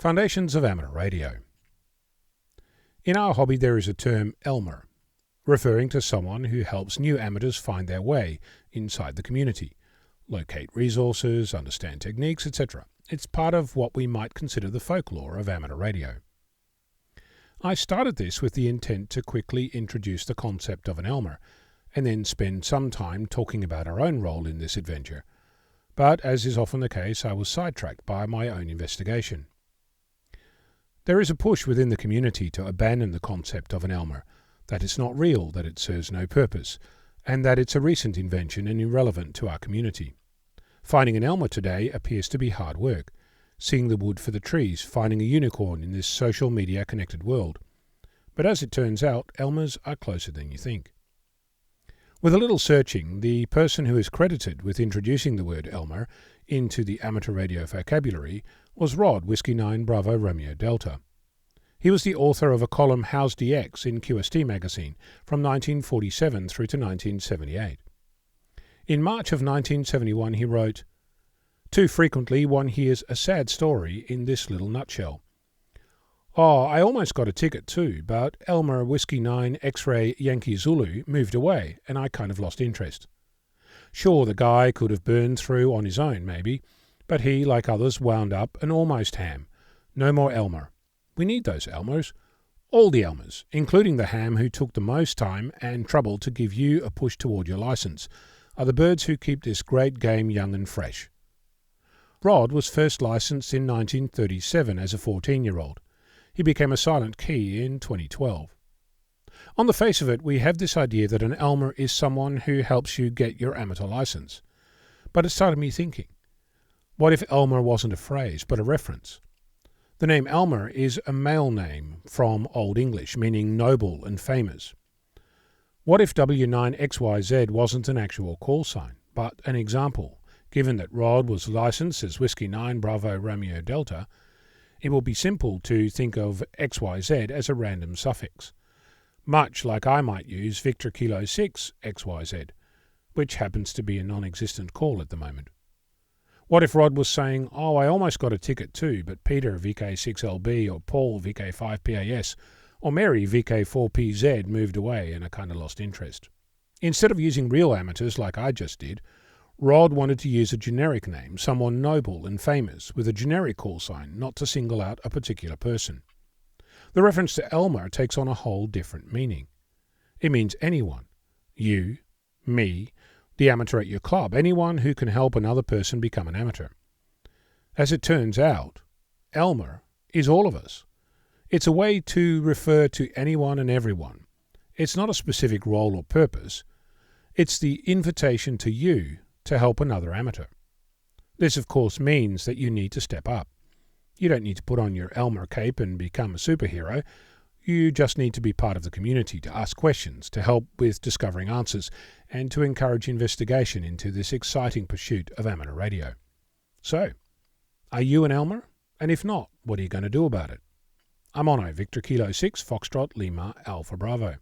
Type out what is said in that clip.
Foundations of Amateur Radio. In our hobby there is a term Elmer, referring to someone who helps new amateurs find their way inside the community, locate resources, understand techniques, etc. It's part of what we might consider the folklore of amateur radio. I started this with the intent to quickly introduce the concept of an Elmer, and then spend some time talking about our own role in this adventure. But, as is often the case, I was sidetracked by my own investigation. There is a push within the community to abandon the concept of an Elmer, that it's not real, that it serves no purpose, and that it's a recent invention and irrelevant to our community. Finding an Elmer today appears to be hard work, seeing the wood for the trees, finding a unicorn in this social media connected world. But as it turns out, Elmers are closer than you think. With a little searching, the person who is credited with introducing the word Elmer into the amateur radio vocabulary was Rod W9BRD. He was the author of a column How's DX in QST magazine from 1947 through to 1978. In March of 1971 he wrote, "Too frequently one hears a sad story in this little nutshell. Oh, I almost got a ticket too, but Elmer Whiskey 9 X-Ray Yankee Zulu moved away and I kind of lost interest. Sure, the guy could have burned through on his own maybe, but he, like others, wound up an almost ham. No more Elmer. We need those Elmers. All the Elmers, including the ham who took the most time and trouble to give you a push toward your license, are the birds who keep this great game young and fresh." Rod was first licensed in 1937 as a 14-year-old. He became a silent key in 2012. On the face of it, we have this idea that an Elmer is someone who helps you get your amateur license. But it started me thinking, what if Elmer wasn't a phrase, but a reference? The name Elmer is a male name from Old English, meaning noble and famous. What if W9XYZ wasn't an actual call sign, but an example? Given that Rod was licensed as Whiskey 9 Bravo Romeo Delta, it will be simple to think of XYZ as a random suffix, much like I might use Victor Kilo 6 XYZ, which happens to be a non-existent call at the moment. What if Rod was saying, "Oh, I almost got a ticket too, but Peter VK6LB or Paul VK5PAS or Mary VK4PZ moved away and I kind of lost interest." Instead of using real amateurs like I just did, Rod wanted to use a generic name, someone noble and famous, with a generic call sign, not to single out a particular person. The reference to Elmer takes on a whole different meaning. It means anyone. You, me, the amateur at your club, anyone who can help another person become an amateur. As it turns out, Elmer is all of us. It's a way to refer to anyone and everyone. It's not a specific role or purpose. It's the invitation to you to help another amateur. This, of course, means that you need to step up. You don't need to put on your Elmer cape and become a superhero. You just need to be part of the community, to ask questions, to help with discovering answers, and to encourage investigation into this exciting pursuit of amateur radio. So, are you an Elmer? And if not, what are you going to do about it? I'm Ono, Victor Kilo 6 Foxtrot Lima Alpha Bravo.